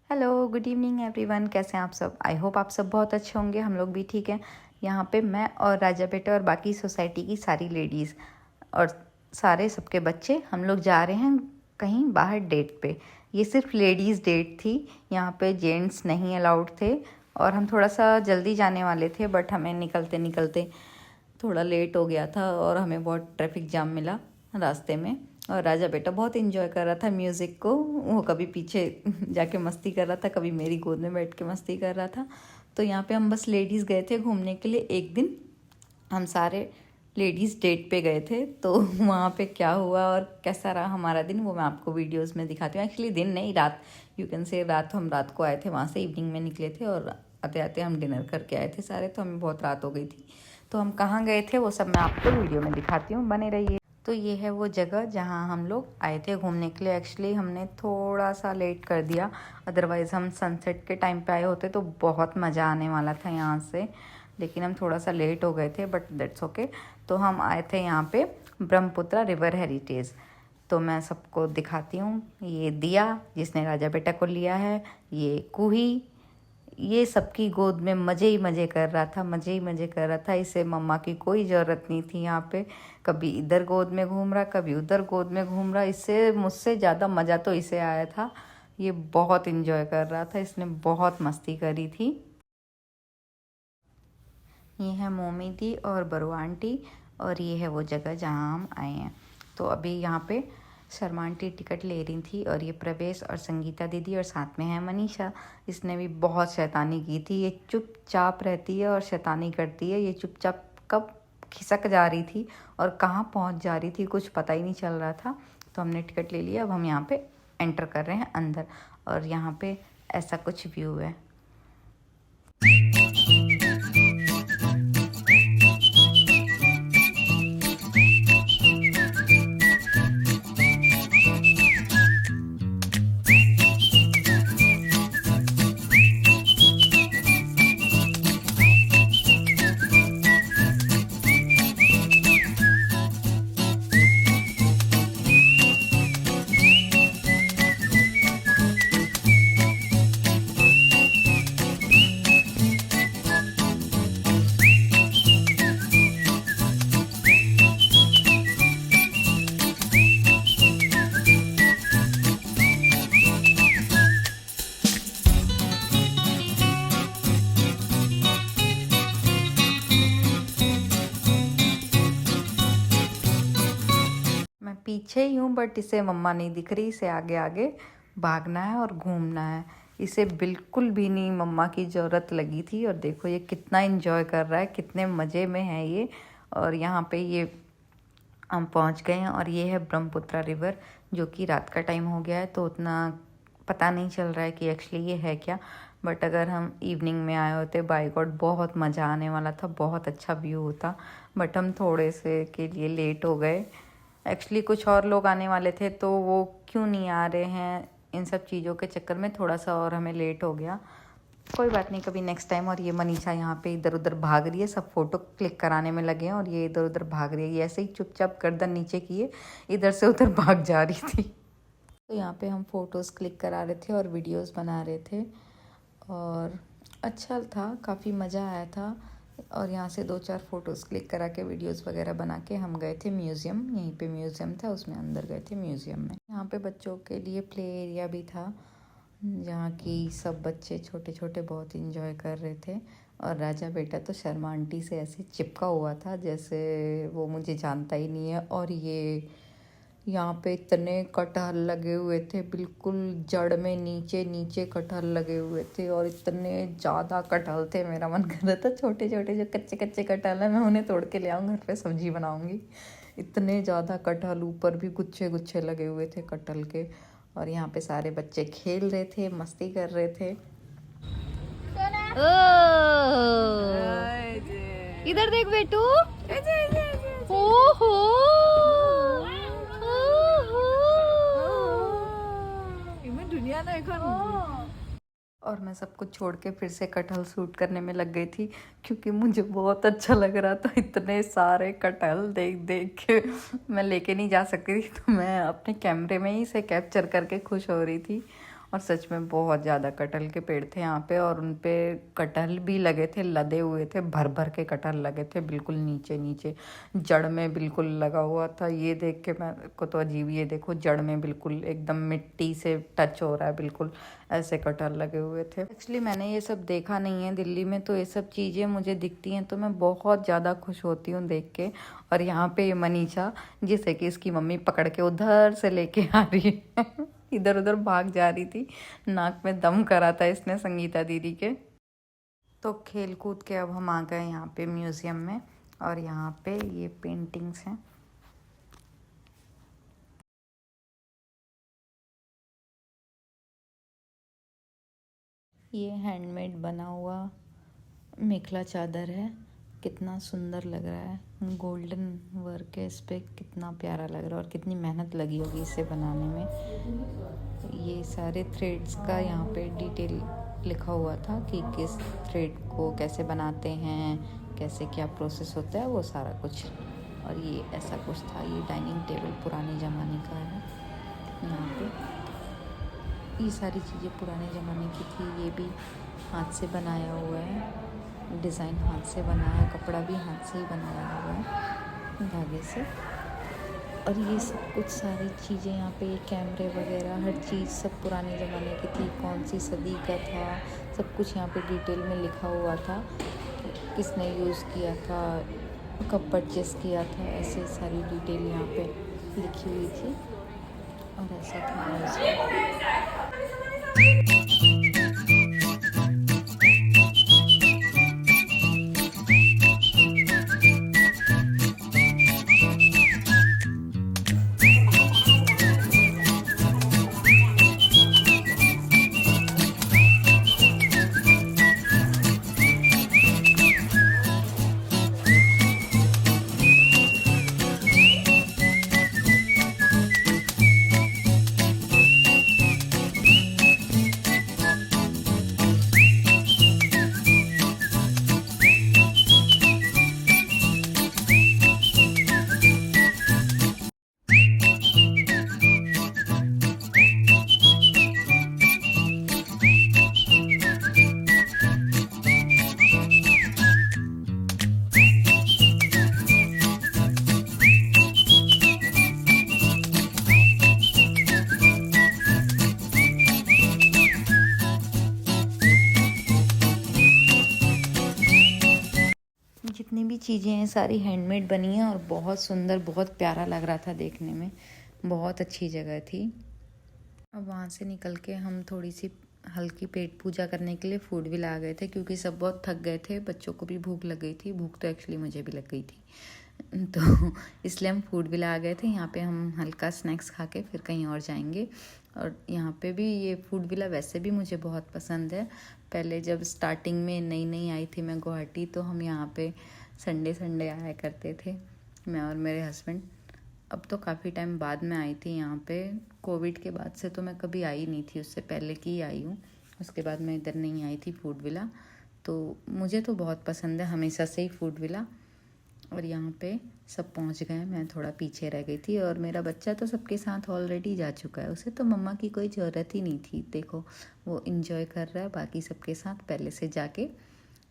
Hello, good evening everyone. कैसे हैं आप सब? आई होप आप सब बहुत अच्छे होंगे। हम लोग भी ठीक हैं। यहाँ पे मैं और राजा बेटा और बाकी सोसाइटी की सारी लेडीज़ और सारे सबके बच्चे हम लोग जा रहे हैं कहीं बाहर डेट पे। ये सिर्फ लेडीज़ डेट थी, यहाँ पे जेंट्स नहीं अलाउड थे। और हम थोड़ा सा जल्दी जाने वाले थे, बट हमें निकलते निकलते थोड़ा लेट हो गया था और हमें बहुत ट्रैफिक जाम मिला रास्ते में। और राजा बेटा बहुत इन्जॉय कर रहा था म्यूज़िक को। वो कभी पीछे जाके मस्ती कर रहा था, कभी मेरी गोद में बैठ के मस्ती कर रहा था। तो यहाँ पे हम बस लेडीज़ गए थे घूमने के लिए। एक दिन हम सारे लेडीज़ डेट पे गए थे, तो वहाँ पे क्या हुआ और कैसा रहा हमारा दिन वो मैं आपको वीडियोस में दिखाती हूँ। एक्चुअली दिन नहीं, रात, यू कैन से रात। हम रात को आए थे वहाँ से, इवनिंग में निकले थे और आते आते हम डिनर करके आए थे सारे, तो हमें बहुत रात हो गई थी। तो हम कहाँ गए थे वो सब मैं आपको वीडियो में दिखाती हूँ, बने रहिए। तो ये है वो जगह जहाँ हम लोग आए थे घूमने के लिए। एक्चुअली हमने थोड़ा सा लेट कर दिया, अदरवाइज़ हम सनसेट के टाइम पे आए होते तो बहुत मज़ा आने वाला था यहाँ से। लेकिन हम थोड़ा सा लेट हो गए थे, बट दैट्स ओके। तो हम आए थे यहाँ पे ब्रह्मपुत्रा रिवर हेरिटेज। तो मैं सबको दिखाती हूँ। ये दिया जिसने राजा बेटा को लिया है, ये कुही, ये सबकी गोद में मज़े ही मज़े कर रहा था, मज़े ही मज़े कर रहा था। इसे मम्मा की कोई ज़रूरत नहीं थी यहाँ पे। कभी इधर गोद में घूम रहा, कभी उधर गोद में घूम रहा। इससे मुझसे ज़्यादा मज़ा तो इसे आया था। ये बहुत इन्जॉय कर रहा था, इसने बहुत मस्ती करी थी। ये है मोमी दी और बरू आंटी, और ये है वो जगह जहाँ हम आए हैं। तो अभी यहाँ पे शर्मा आंटी टिकट ले रही थी, और ये प्रवेश और संगीता दीदी, और साथ में है मनीषा। इसने भी बहुत शैतानी की थी। ये चुपचाप रहती है और शैतानी करती है। ये चुपचाप कब खिसक जा रही थी और कहाँ पहुँच जा रही थी कुछ पता ही नहीं चल रहा था। तो हमने टिकट ले लिया। अब हम यहाँ पे एंटर कर रहे हैं अंदर, और यहाँ पे ऐसा कुछ व्यू है। मैं पीछे ही हूँ, बट इसे मम्मा नहीं दिख रही। इसे आगे आगे भागना है और घूमना है। इसे बिल्कुल भी नहीं मम्मा की ज़रूरत लगी थी। और देखो ये कितना एंजॉय कर रहा है, कितने मज़े में है ये। और यहाँ पे ये हम पहुँच गए हैं, और ये है ब्रह्मपुत्रा रिवर, जो कि रात का टाइम हो गया है तो उतना पता नहीं चल रहा है कि एक्चुअली ये है क्या। बट अगर हम इवनिंग में आए होते, बाय गॉड बहुत मज़ा आने वाला था, बहुत अच्छा व्यू होता। बट हम थोड़े से के लिए लेट हो गए। एक्चुअली कुछ और लोग आने वाले थे, तो वो क्यों नहीं आ रहे हैं, इन सब चीज़ों के चक्कर में थोड़ा सा और हमें लेट हो गया। कोई बात नहीं, कभी नेक्स्ट टाइम। और ये मनीषा यहाँ पे इधर उधर भाग रही है, सब फोटो क्लिक कराने में लगे हैं, और ये इधर उधर भाग रही है। ये ऐसे ही चुपचाप गर्दन नीचे किए इधर से उधर भाग जा रही थी। तो यहाँ पे हम फ़ोटोज़ क्लिक करा रहे थे और वीडियोस बना रहे थे, और अच्छा था, काफ़ी मज़ा आया था। और यहाँ से 2-4 फ़ोटोज़ क्लिक करा के वीडियोस वगैरह बना के हम गए थे म्यूज़ियम। यहीं पे म्यूज़ियम था, उसमें अंदर गए थे म्यूज़ियम में। यहाँ पे बच्चों के लिए प्ले एरिया भी था, जहाँ की सब बच्चे छोटे छोटे बहुत इंजॉय कर रहे थे। और राजा बेटा तो शर्मा आंटी से ऐसे चिपका हुआ था जैसे वो मुझे जानता ही नहीं है। और ये यहाँ पे इतने कटहल लगे हुए थे, बिल्कुल जड़ में नीचे नीचे कटहल लगे हुए थे, और इतने ज़्यादा कटहल थे, मेरा मन कर रहा था छोटे छोटे जो कच्चे कच्चे कटहल हैं मैं उन्हें तोड़ के ले आऊँ, घर पे सब्जी बनाऊँगी। इतने ज़्यादा कटहल, ऊपर भी गुच्छे गुच्छे लगे हुए थे कटहल के। और यहाँ पे सारे बच्चे खेल रहे थे, मस्ती कर रहे थे। इधर देख बेटू, ओहो दुनिया ना एक। और मैं सब कुछ छोड़ के फिर से कटहल शूट करने में लग गई थी, क्योंकि मुझे बहुत अच्छा लग रहा था। इतने सारे कटहल देख देख के मैं लेके नहीं जा सकती थी, तो मैं अपने कैमरे में ही इसे कैप्चर करके खुश हो रही थी। और सच में बहुत ज़्यादा कटहल के पेड़ थे यहाँ पे, और उन पे कटहल भी लगे थे, लदे हुए थे, भर भर के कटहल लगे थे, बिल्कुल नीचे नीचे जड़ में बिल्कुल लगा हुआ था। ये देख के मैं को तो अजीब, ये देखो जड़ में बिल्कुल एकदम मिट्टी से टच हो रहा है, बिल्कुल ऐसे कटहल लगे हुए थे। एक्चुअली मैंने ये सब देखा नहीं है दिल्ली में, तो ये सब चीज़ें मुझे दिखती हैं तो मैं बहुत ज़्यादा खुश होती हूँ देख के। और यहाँ पे ये मनीषा, जिसे कि इसकी मम्मी पकड़ के उधर से लेके आ रही है इधर उधर भाग जा रही थी, नाक में दम करा था इसने संगीता दीदी के। तो खेल कूद के अब हम आ गए यहाँ पे म्यूज़ियम में, और यहाँ पे ये पेंटिंग्स हैं। ये हैंडमेड बना हुआ मेखला चादर है, कितना सुंदर लग रहा है, गोल्डन वर्क है इस पर, कितना प्यारा लग रहा है, और कितनी मेहनत लगी होगी इसे बनाने में। ये सारे थ्रेड्स का यहाँ पे डिटेल लिखा हुआ था कि किस थ्रेड को कैसे बनाते हैं, कैसे क्या प्रोसेस होता है, वो सारा कुछ। और ये ऐसा कुछ था। ये डाइनिंग टेबल पुराने ज़माने का है। यहाँ पे ये सारी चीज़ें पुराने ज़माने की थी। ये भी हाथ से बनाया हुआ है, डिज़ाइन हाथ से बना है, कपड़ा भी हाथ से ही बनाया हुआ है धागे से। और ये सब कुछ सारी चीज़ें यहाँ पे, कैमरे वगैरह हर चीज़ सब पुराने ज़माने की थी, कौन सी सदी का था, सब कुछ यहाँ पे डिटेल में लिखा हुआ था, किसने यूज़ किया था, कब परचेस किया था, ऐसे सारी डिटेल यहाँ पे लिखी हुई थी। और ऐसा था जितनी भी चीज़ें हैं सारी हैंडमेड बनी हैं, और बहुत सुंदर, बहुत प्यारा लग रहा था देखने में, बहुत अच्छी जगह थी। अब वहाँ से निकल के हम थोड़ी सी हल्की पेट पूजा करने के लिए फूड भी ला गए थे, क्योंकि सब बहुत थक गए थे, बच्चों को भी भूख लग गई थी, भूख तो एक्चुअली मुझे भी लग गई थी, तो इसलिए हम फूड भी ला गए थे। यहाँ पे हम हल्का स्नैक्स खा के फिर कहीं और जाएंगे। और यहाँ पे भी ये फूड विला वैसे भी मुझे बहुत पसंद है। पहले जब स्टार्टिंग में नई नई आई थी मैं गुवाहाटी, तो हम यहाँ पे संडे संडे आया करते थे, मैं और मेरे हस्बैंड। अब तो काफ़ी टाइम बाद में आई थी यहाँ पे, कोविड के बाद से तो मैं कभी आई नहीं थी, उससे पहले की ही आई हूँ, उसके बाद मैं इधर नहीं आई थी फूड विला। तो मुझे तो बहुत पसंद है हमेशा से ही फूड विला। और यहाँ पे सब पहुँच गए, मैं थोड़ा पीछे रह गई थी, और मेरा बच्चा तो सबके साथ ऑलरेडी जा चुका है, उसे तो मम्मा की कोई ज़रूरत ही नहीं थी। देखो वो इंजॉय कर रहा है बाकी सबके साथ, पहले से जाके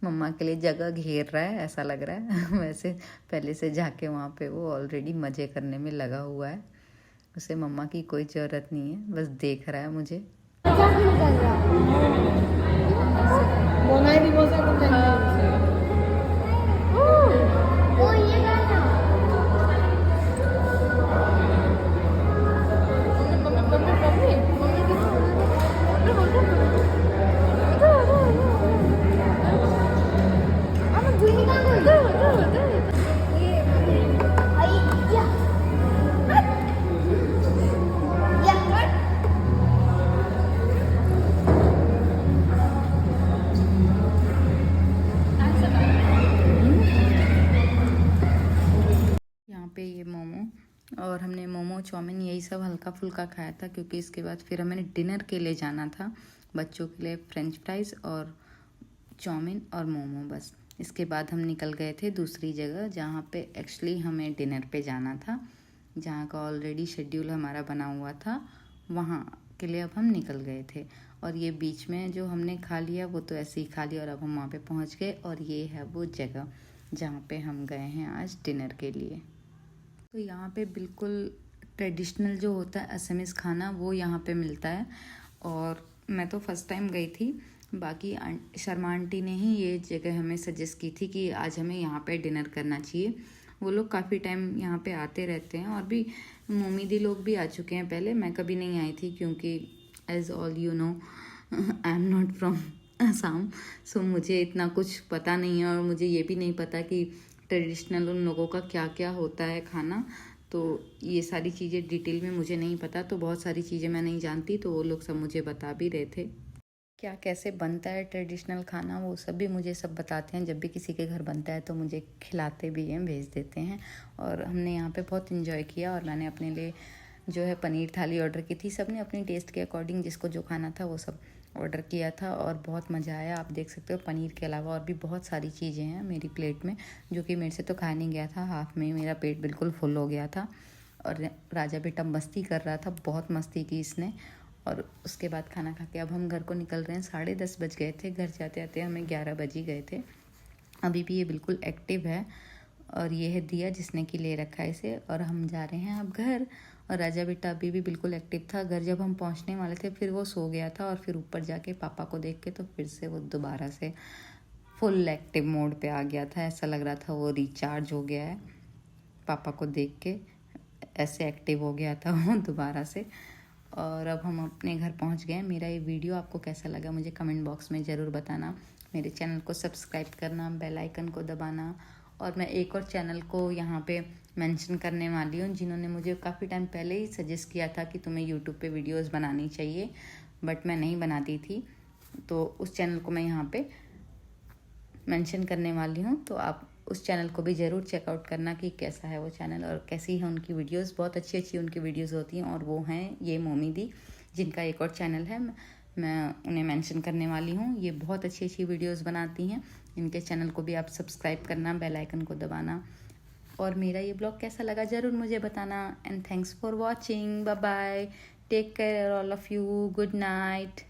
मम्मा के लिए जगह घेर रहा है ऐसा लग रहा है वैसे पहले से जाके वहाँ पे वो ऑलरेडी मज़े करने में लगा हुआ है, उसे मम्मा की कोई ज़रूरत नहीं है, बस देख रहा है मुझे। पे ये मोमो, और हमने मोमो चाउमीन यही सब हल्का फुल्का खाया था, क्योंकि इसके बाद फिर हमें डिनर के लिए जाना था, बच्चों के लिए फ्रेंच फ्राइज़ और चाउमीन और मोमो बस। इसके बाद हम निकल गए थे दूसरी जगह, जहाँ पे एक्चुअली हमें डिनर पे जाना था, जहाँ का ऑलरेडी शेड्यूल हमारा बना हुआ था, वहाँ के लिए अब हम निकल गए थे। और ये बीच में जो हमने खा लिया वो तो ऐसे ही खा लिया और अब हम वहाँ पे पहुँच गए। और ये है वो जगह जहाँ पे हम गए हैं आज डिनर के लिए। तो यहाँ पे बिल्कुल ट्रेडिशनल जो होता है असमीज़ खाना वो यहाँ पे मिलता है। और मैं तो फर्स्ट टाइम गई थी, बाकी शर्मा आंटी ने ही ये जगह हमें सजेस्ट की थी कि आज हमें यहाँ पे डिनर करना चाहिए। वो लोग काफ़ी टाइम यहाँ पे आते रहते हैं और भी मोमी दी लोग भी आ चुके हैं पहले। मैं कभी नहीं आई थी क्योंकि as all you know I am not from Assam, so मुझे इतना कुछ पता नहीं है। और मुझे ये भी नहीं पता कि ट्रेडिशनल उन लोगों का क्या क्या होता है खाना, तो ये सारी चीज़ें डिटेल में मुझे नहीं पता। तो बहुत सारी चीज़ें मैं नहीं जानती, तो वो लोग सब मुझे बता भी रहे थे क्या कैसे बनता है ट्रेडिशनल खाना। वो सब भी मुझे सब बताते हैं, जब भी किसी के घर बनता है तो मुझे खिलाते भी हैं, भेज देते हैं। और हमने यहाँ पे बहुत इन्जॉय किया। और मैंने अपने लिए जो है पनीर थाली ऑर्डर की थी। सबने अपनी टेस्ट के अकॉर्डिंग जिसको जो खाना था वो सब ऑर्डर किया था और बहुत मज़ा आया। आप देख सकते हो पनीर के अलावा और भी बहुत सारी चीज़ें हैं मेरी प्लेट में, जो कि मेरे से तो खाया नहीं गया था। हाफ में मेरा पेट बिल्कुल फुल हो गया था। और राजा बेटा मस्ती कर रहा था, बहुत मस्ती की इसने। और उसके बाद खाना खा के अब हम घर को निकल रहे हैं। 10:30 बज गए थे, घर जाते आते हमें 11 बज ही गए थे। अभी भी ये बिल्कुल एक्टिव है। और ये है दिया जिसने कि ले रखा है इसे। और हम जा रहे हैं अब घर। और राजा बेटा अभी भी बिल्कुल एक्टिव था। घर जब हम पहुंचने वाले थे फिर वो सो गया था। और फिर ऊपर जाके पापा को देख के तो फिर से वो दोबारा से फुल एक्टिव मोड पे आ गया था। ऐसा लग रहा था वो रिचार्ज हो गया है। पापा को देख के ऐसे एक्टिव हो गया था वो दोबारा से। और अब हम अपने घर पहुंच गए। मेरा ये वीडियो आपको कैसा लगा मुझे कमेंट बॉक्स में ज़रूर बताना। मेरे चैनल को सब्सक्राइब करना, बेल आइकन को दबाना। और मैं एक और चैनल को यहाँ पे मेंशन करने वाली हूँ, जिन्होंने मुझे काफ़ी टाइम पहले ही सजेस्ट किया था कि तुम्हें यूट्यूब पे वीडियोस बनानी चाहिए, बट मैं नहीं बनाती थी। तो उस चैनल को मैं यहाँ पे मेंशन करने वाली हूँ, तो आप उस चैनल को भी ज़रूर चेकआउट करना कि कैसा है वो चैनल और कैसी है उनकी वीडियोस। बहुत अच्छी अच्छी उनकी वीडियोस होती हैं। और वो हैं ये मोमी दी, जिनका एक और चैनल है, मैं उन्हें मेंशन करने वाली हूँ। ये बहुत अच्छी अच्छी वीडियोस बनाती हैं। इनके चैनल को भी आप सब्सक्राइब करना, बेल आइकन को दबाना। और मेरा ये ब्लॉग कैसा लगा ज़रूर मुझे बताना। And thanks for watching. Bye bye, take care all of you, good night.